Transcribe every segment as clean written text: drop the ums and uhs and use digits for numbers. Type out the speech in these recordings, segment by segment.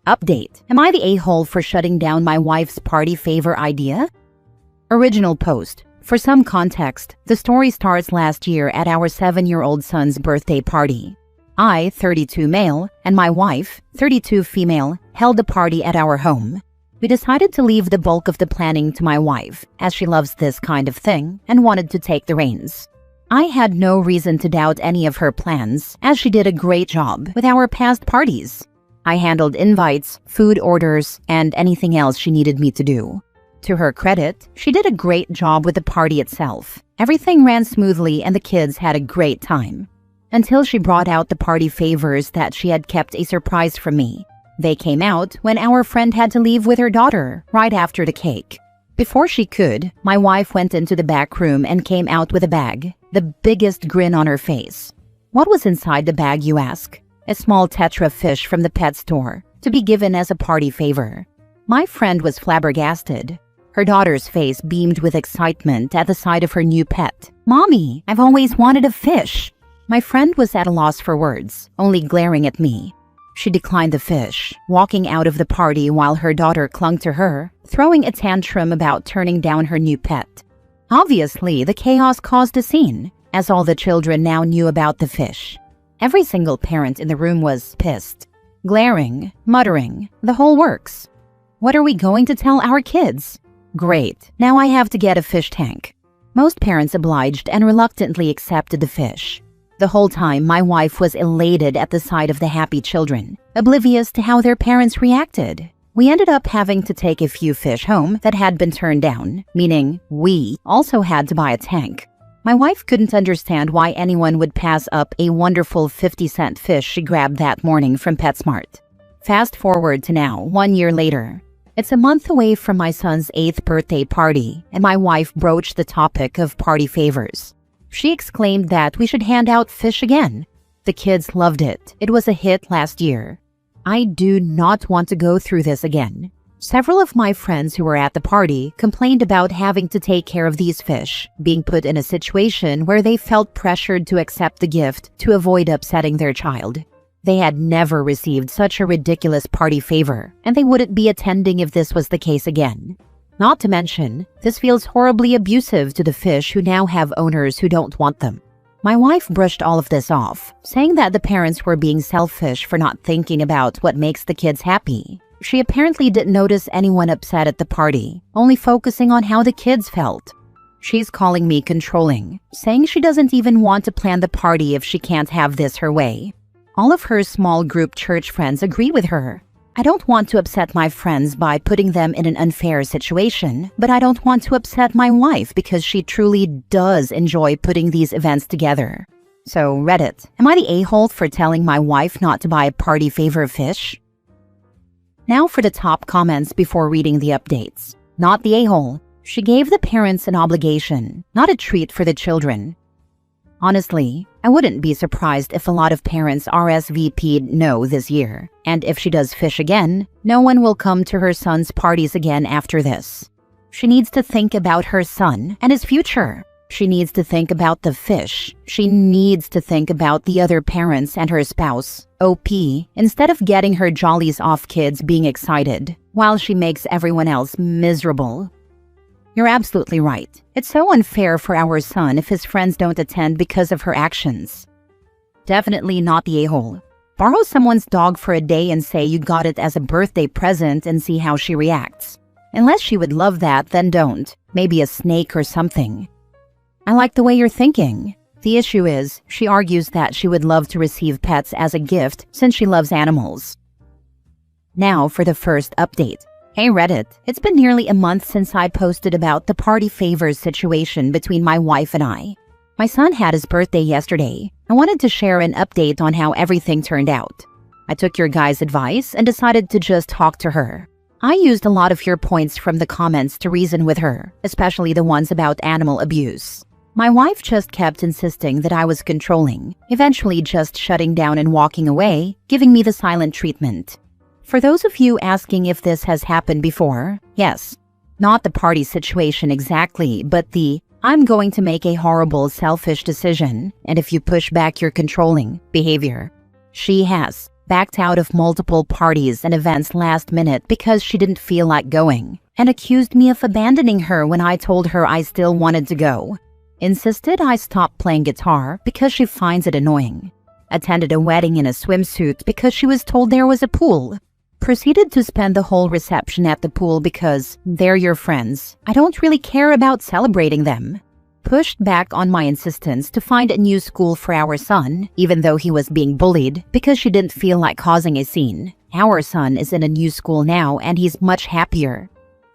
Update. Am I the a-hole for shutting down my wife's party favor idea? Original post. For some context, the story starts last year at our 7-year-old son's birthday party. I, 32 male, and my wife, 32 female, held the party at our home. We decided to leave the bulk of the planning to my wife, as she loves this kind of thing and wanted to take the reins. I had no reason to doubt any of her plans, as she did a great job with our past parties. I handled invites, food orders, and anything else she needed me to do. To her credit, she did a great job with the party itself. Everything ran smoothly and the kids had a great time. Until she brought out the party favors that she had kept a surprise from me. They came out when our friend had to leave with her daughter right after the cake. Before she could, my wife went into the back room and came out with a bag, the biggest grin on her face. What was inside the bag, you ask? A small tetra fish from the pet store, to be given as a party favor. My friend was flabbergasted. Her daughter's face beamed with excitement at the sight of her new pet. "Mommy, I've always wanted a fish." My friend was at a loss for words, only glaring at me. She declined the fish, walking out of the party while her daughter clung to her, throwing a tantrum about turning down her new pet. Obviously, the chaos caused a scene, as all the children now knew about the fish. Every single parent in the room was pissed, glaring, muttering, the whole works. What are we going to tell our kids? Great, now I have to get a fish tank. Most parents obliged and reluctantly accepted the fish. The whole time, my wife was elated at the sight of the happy children, oblivious to how their parents reacted. We ended up having to take a few fish home that had been turned down, meaning we also had to buy a tank. My wife couldn't understand why anyone would pass up a wonderful 50-cent fish she grabbed that morning from PetSmart. Fast forward to now, 1 year later. It's a month away from my son's 8th birthday party, and my wife broached the topic of party favors. She exclaimed that we should hand out fish again. The kids loved it. It was a hit last year. I do not want to go through this again. Several of my friends who were at the party complained about having to take care of these fish, being put in a situation where they felt pressured to accept the gift to avoid upsetting their child. They had never received such a ridiculous party favor, and they wouldn't be attending if this was the case again. Not to mention, this feels horribly abusive to the fish who now have owners who don't want them. My wife brushed all of this off, saying that the parents were being selfish for not thinking about what makes the kids happy. She apparently didn't notice anyone upset at the party, only focusing on how the kids felt. She's calling me controlling, saying she doesn't even want to plan the party if she can't have this her way. All of her small group church friends agree with her. I don't want to upset my friends by putting them in an unfair situation, but I don't want to upset my wife because she truly does enjoy putting these events together. So, Reddit, am I the a-hole for telling my wife not to buy a party favor fish? Now for the top comments before reading the updates. Not the a-hole. She gave the parents an obligation, not a treat for the children. Honestly, I wouldn't be surprised if a lot of parents RSVP'd no this year, and if she does fish again, no one will come to her son's parties again after this. She needs to think about her son and his future. She needs to think about the fish. She needs to think about the other parents and her spouse, OP, instead of getting her jollies off kids being excited, while she makes everyone else miserable. You're absolutely right. It's so unfair for our son if his friends don't attend because of her actions. Definitely not the a-hole. Borrow someone's dog for a day and say you got it as a birthday present and see how she reacts. Unless she would love that, then don't. Maybe a snake or something. I like the way you're thinking. The issue is, she argues that she would love to receive pets as a gift since she loves animals. Now for the first update. Hey Reddit, it's been nearly a month since I posted about the party favors situation between my wife and I. My son had his birthday yesterday. I wanted to share an update on how everything turned out. I took your guys' advice and decided to just talk to her. I used a lot of your points from the comments to reason with her, especially the ones about animal abuse. My wife just kept insisting that I was controlling, eventually just shutting down and walking away, giving me the silent treatment. For those of you asking if this has happened before, yes. Not the party situation exactly, but the "I'm going to make a horrible, selfish decision, and if you push back, you're controlling" behavior. She has. backed out of multiple parties and events last minute because she didn't feel like going, and accused me of abandoning her when I told her I still wanted to go. Insisted I stop playing guitar because she finds it annoying. Attended a wedding in a swimsuit because she was told there was a pool. Proceeded to spend the whole reception at the pool because they're your friends. I don't really care about celebrating them. Pushed back on my insistence to find a new school for our son, even though he was being bullied, because she didn't feel like causing a scene. Our son is in a new school now and he's much happier.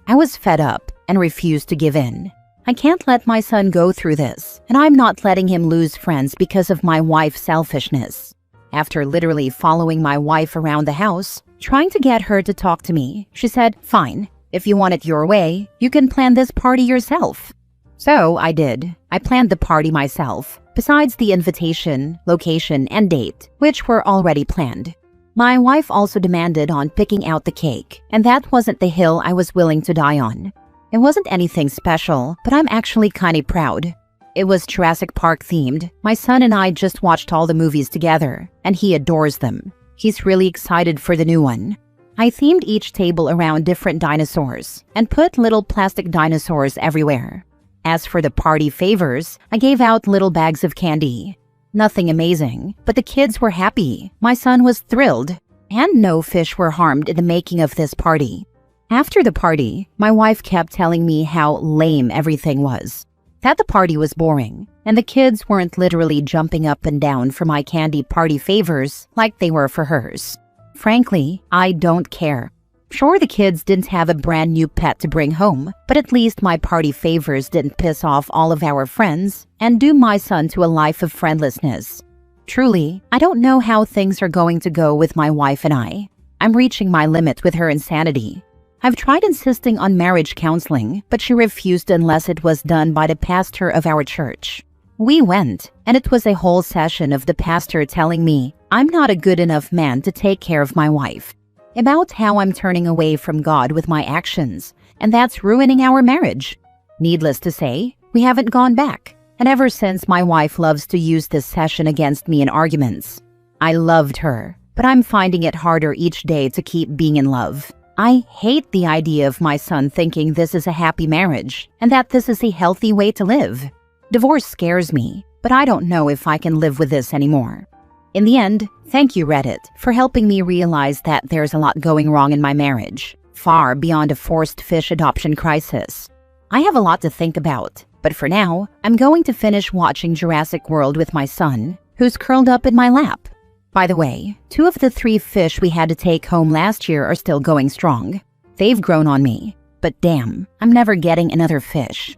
I was fed up and refused to give in. I can't let my son go through this, and I'm not letting him lose friends because of my wife's selfishness. After literally following my wife around the house, trying to get her to talk to me, she said, "Fine, if you want it your way, you can plan this party yourself." So I did. I planned the party myself, besides the invitation, location, and date, which were already planned. My wife also demanded on picking out the cake, and that wasn't the hill I was willing to die on. It wasn't anything special, but I'm actually kinda proud. It was Jurassic Park themed. My son and I just watched all the movies together, and he adores them. He's really excited for the new one. I themed each table around different dinosaurs, and put little plastic dinosaurs everywhere. As for the party favors, I gave out little bags of candy. Nothing amazing, but the kids were happy. My son was thrilled, and no fish were harmed in the making of this party. After the party, my wife kept telling me how lame everything was. That the party was boring, and the kids weren't literally jumping up and down for my candy party favors like they were for hers. Frankly, I don't care. Sure, the kids didn't have a brand new pet to bring home, but at least my party favors didn't piss off all of our friends and doom my son to a life of friendlessness. Truly, I don't know how things are going to go with my wife and I. I'm reaching my limit with her insanity. I've tried insisting on marriage counseling, but she refused unless it was done by the pastor of our church. We went, and it was a whole session of the pastor telling me I'm not a good enough man to take care of my wife, about how I'm turning away from God with my actions, and that's ruining our marriage. Needless to say, we haven't gone back, and ever since my wife loves to use this session against me in arguments. I loved her, but I'm finding it harder each day to keep being in love. I hate the idea of my son thinking this is a happy marriage and that this is a healthy way to live. Divorce scares me, but I don't know if I can live with this anymore. In the end, thank you Reddit for helping me realize that there's a lot going wrong in my marriage, far beyond a forced fish adoption crisis. I have a lot to think about, but for now, I'm going to finish watching Jurassic World with my son, who's curled up in my lap. By the way, 2 of the 3 fish we had to take home last year are still going strong. They've grown on me, but damn, I'm never getting another fish.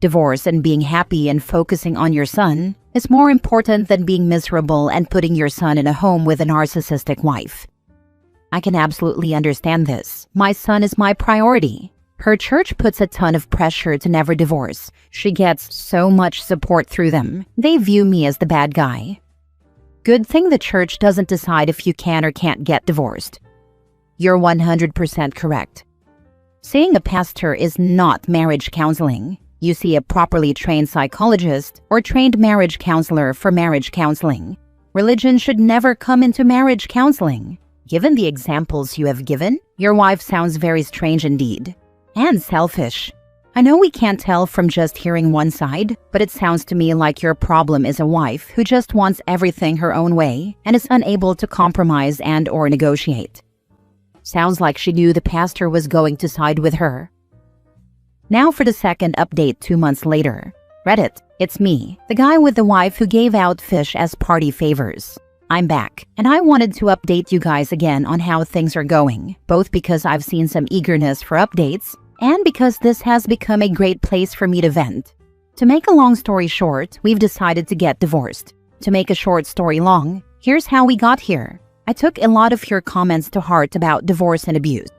Divorce and being happy and focusing on your son is more important than being miserable and putting your son in a home with a narcissistic wife. I can absolutely understand this. My son is my priority. Her church puts a ton of pressure to never divorce. She gets so much support through them. They view me as the bad guy. Good thing the church doesn't decide if you can or can't get divorced. You're 100% correct. Seeing a pastor is not marriage counseling. You see a properly trained psychologist or trained marriage counselor for marriage counseling. Religion should never come into marriage counseling. Given the examples you have given, your wife sounds very strange indeed. And selfish. I know we can't tell from just hearing one side, but it sounds to me like your problem is a wife who just wants everything her own way and is unable to compromise and/or negotiate. Sounds like she knew the pastor was going to side with her. Now for the second update 2 months later. Reddit, it's me, the guy with the wife who gave out fish as party favors. I'm back, and I wanted to update you guys again on how things are going, both because I've seen some eagerness for updates and because this has become a great place for me to vent. To make a long story short, we've decided to get divorced. To make a short story long, here's how we got here. I took a lot of your comments to heart about divorce and abuse.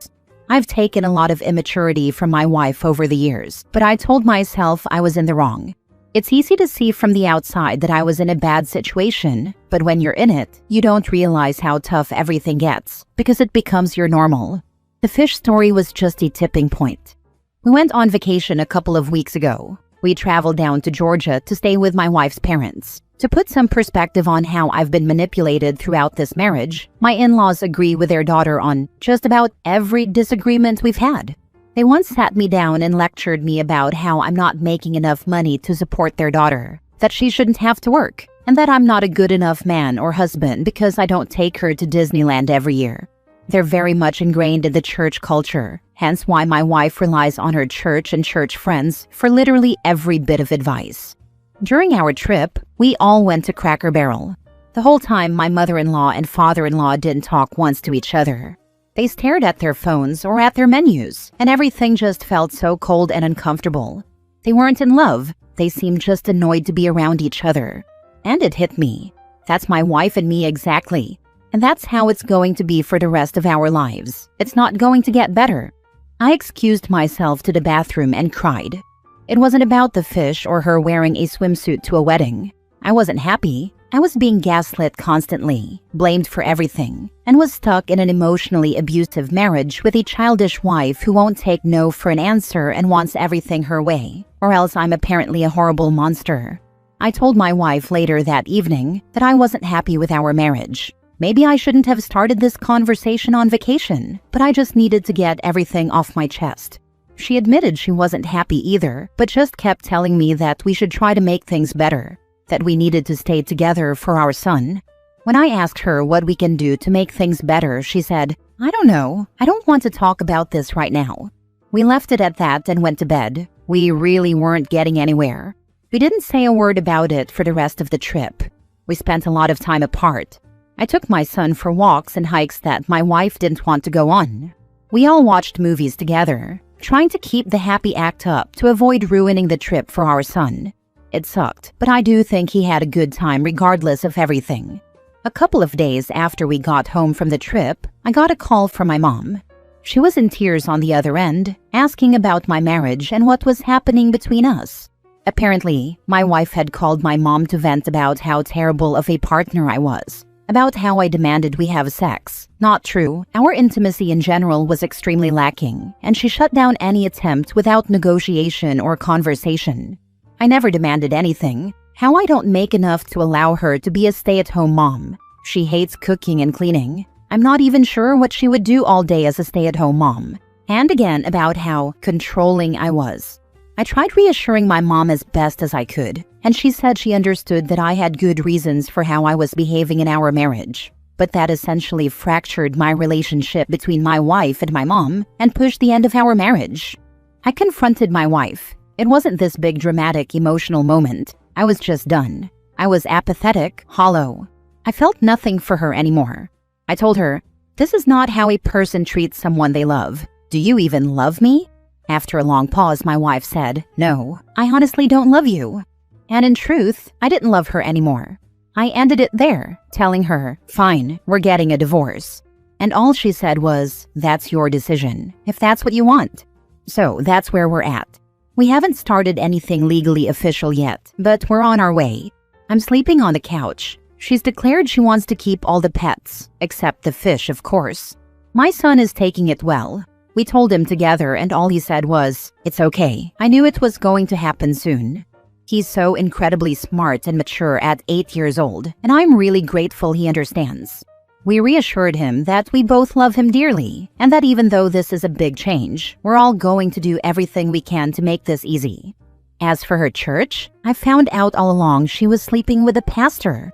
I've taken a lot of immaturity from my wife over the years, but I told myself I was in the wrong. It's easy to see from the outside that I was in a bad situation, but when you're in it, you don't realize how tough everything gets, because it becomes your normal. The fish story was just a tipping point. We went on vacation a couple of weeks ago. We traveled down to Georgia to stay with my wife's parents. To put some perspective on how I've been manipulated throughout this marriage, my in-laws agree with their daughter on just about every disagreement we've had. They once sat me down and lectured me about how I'm not making enough money to support their daughter, that she shouldn't have to work, and that I'm not a good enough man or husband because I don't take her to Disneyland every year. They're very much ingrained in the church culture, hence why my wife relies on her church and church friends for literally every bit of advice. During our trip, we all went to Cracker Barrel. The whole time, my mother-in-law and father-in-law didn't talk once to each other. They stared at their phones or at their menus, and everything just felt so cold and uncomfortable. They weren't in love. They seemed just annoyed to be around each other. And it hit me. That's my wife and me exactly. And that's how it's going to be for the rest of our lives. It's not going to get better. I excused myself to the bathroom and cried. It wasn't about the fish or her wearing a swimsuit to a wedding. I wasn't happy. I was being gaslit constantly, blamed for everything, and was stuck in an emotionally abusive marriage with a childish wife who won't take no for an answer and wants everything her way, or else I'm apparently a horrible monster. I told my wife later that evening that I wasn't happy with our marriage. Maybe I shouldn't have started this conversation on vacation, but I just needed to get everything off my chest. She admitted she wasn't happy either, but just kept telling me that we should try to make things better, that we needed to stay together for our son. When I asked her what we can do to make things better, she said, "I don't know. I don't want to talk about this right now." We left it at that and went to bed. We really weren't getting anywhere. We didn't say a word about it for the rest of the trip. We spent a lot of time apart. I took my son for walks and hikes that my wife didn't want to go on. We all watched movies together, trying to keep the happy act up to avoid ruining the trip for our son. It sucked, but I do think he had a good time regardless of everything. A couple of days after we got home from the trip, I got a call from my mom. She was in tears on the other end, asking about my marriage and what was happening between us. Apparently, my wife had called my mom to vent about how terrible of a partner I was, about how I demanded we have sex. Not true. Our intimacy in general was extremely lacking, and she shut down any attempt without negotiation or conversation. I never demanded anything. How I don't make enough to allow her to be a stay-at-home mom. She hates cooking and cleaning. I'm not even sure what she would do all day as a stay-at-home mom. And again, about how controlling I was. I tried reassuring my mom as best as I could, and she said she understood that I had good reasons for how I was behaving in our marriage, but that essentially fractured my relationship between my wife and my mom and pushed the end of our marriage. I confronted my wife. It wasn't this big dramatic emotional moment. I was just done. I was apathetic, hollow. I felt nothing for her anymore. I told her, "This is not how a person treats someone they love. Do you even love me?" After a long pause, my wife said, "No, I honestly don't love you." And in truth, I didn't love her anymore. I ended it there, telling her, "Fine, we're getting a divorce." And all she said was, "That's your decision, if that's what you want." So that's where we're at. We haven't started anything legally official yet, but we're on our way. I'm sleeping on the couch. She's declared she wants to keep all the pets, except the fish, of course. My son is taking it well. We told him together and all he said was, "It's okay. I knew it was going to happen soon." He's so incredibly smart and mature at 8 years old, and I'm really grateful he understands. We reassured him that we both love him dearly, and that even though this is a big change, we're all going to do everything we can to make this easy. As for her church, I found out all along she was sleeping with a pastor.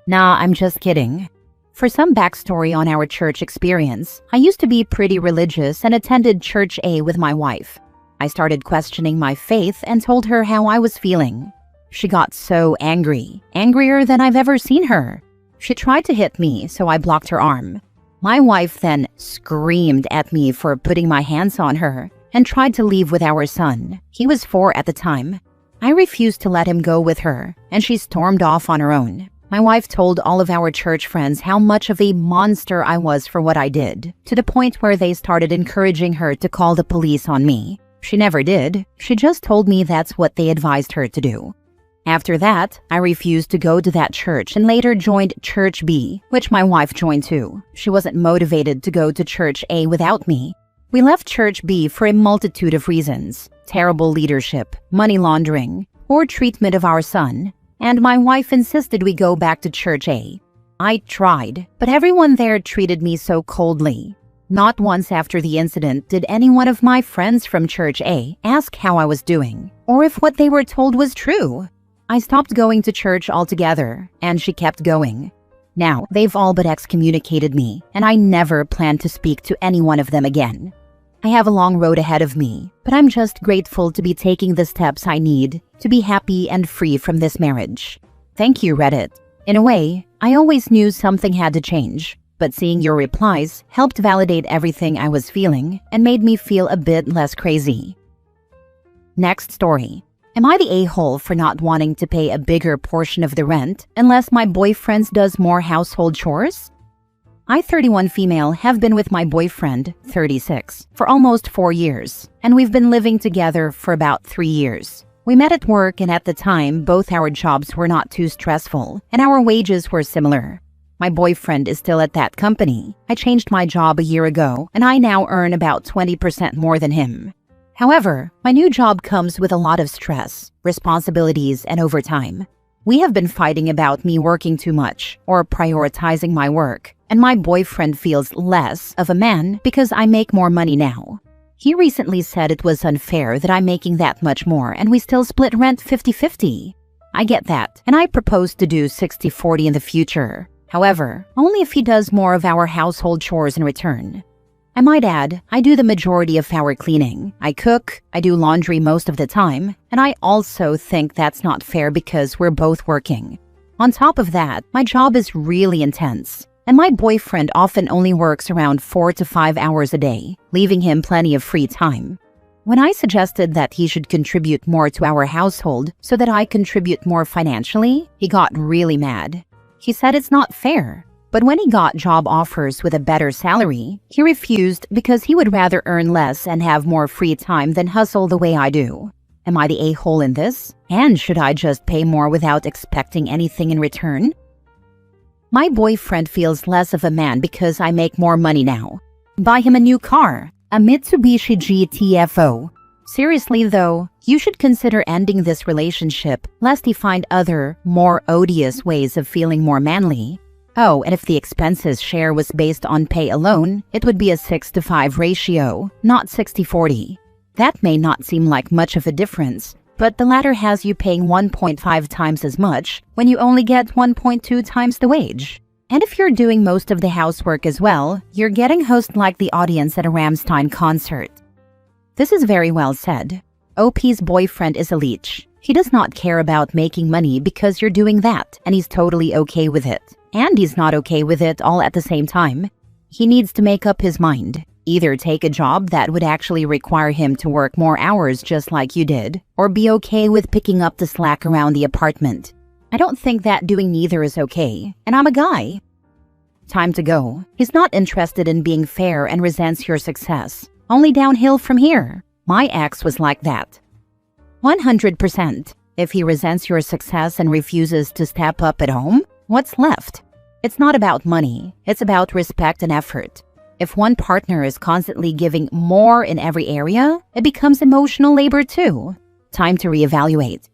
Nah, I'm just kidding. For some backstory on our church experience, I used to be pretty religious and attended Church A with my wife. I started questioning my faith and told her how I was feeling. She got so angry, angrier than I've ever seen her. She tried to hit me, so I blocked her arm. My wife then screamed at me for putting my hands on her and tried to leave with our son. He was 4 at the time. I refused to let him go with her, and she stormed off on her own. My wife told all of our church friends how much of a monster I was for what I did, to the point where they started encouraging her to call the police on me. She never did. She just told me that's what they advised her to do. After that, I refused to go to that church and later joined Church B, which my wife joined too. She wasn't motivated to go to Church A without me. We left Church B for a multitude of reasons. terrible leadership, money laundering, or treatment of our son, and my wife insisted we go back to Church A. I tried, but everyone there treated me so coldly. Not once after the incident did any one of my friends from Church A ask how I was doing, or if what they were told was true. I stopped going to church altogether, and she kept going. Now, they've all but excommunicated me, and I never plan to speak to any one of them again. I have a long road ahead of me, but I'm just grateful to be taking the steps I need to be happy and free from this marriage. Thank you, Reddit. In a way, I always knew something had to change, but seeing your replies helped validate everything I was feeling and made me feel a bit less crazy. Next story. Am I the a-hole for not wanting to pay a bigger portion of the rent unless my boyfriend does more household chores? I, 31 female, have been with my boyfriend, 36, for almost 4 years, and we've been living together for about 3 years. We met at work, and at the time, both our jobs were not too stressful, and our wages were similar. My boyfriend is still at that company. I changed my job a year ago, and I now earn about 20% more than him. However, my new job comes with a lot of stress, responsibilities, and overtime. We have been fighting about me working too much or prioritizing my work, and my boyfriend feels less of a man because I make more money now. He recently said it was unfair that I'm making that much more and we still split rent 50-50. I get that, and I propose to do 60-40 in the future. However, only if he does more of our household chores in return. I might add, I do the majority of our cleaning. I cook, I do laundry most of the time, and I also think that's not fair because we're both working. On top of that, my job is really intense, and my boyfriend often only works around 4 to 5 hours a day, leaving him plenty of free time. When I suggested that he should contribute more to our household so that I contribute more financially, he got really mad. He said it's not fair. But when he got job offers with a better salary, he refused because he would rather earn less and have more free time than hustle the way I do. Am I the a-hole in this? And should I just pay more without expecting anything in return? My boyfriend feels less of a man because I make more money now. Buy him a new car, a Mitsubishi GTFO. Seriously though, you should consider ending this relationship lest he find other, more odious ways of feeling more manly. Oh, and if the expenses share was based on pay alone, it would be a 6-to-5 ratio, not 60-40. That may not seem like much of a difference, but the latter has you paying 1.5 times as much when you only get 1.2 times the wage. And if you're doing most of the housework as well, you're getting host like the audience at a Rammstein concert. This is very well said. OP's boyfriend is a leech. He does not care about making money because you're doing that, and he's totally okay with it. And he's not okay with it all at the same time. He needs to make up his mind. Either take a job that would actually require him to work more hours just like you did, or be okay with picking up the slack around the apartment. I don't think that doing neither is okay, and I'm a guy. Time to go. He's not interested in being fair and resents your success. Only downhill from here. My ex was like that. 100%. If he resents your success and refuses to step up at home, what's left? It's not about money, it's about respect and effort. If one partner is constantly giving more in every area, it becomes emotional labor too. Time to reevaluate.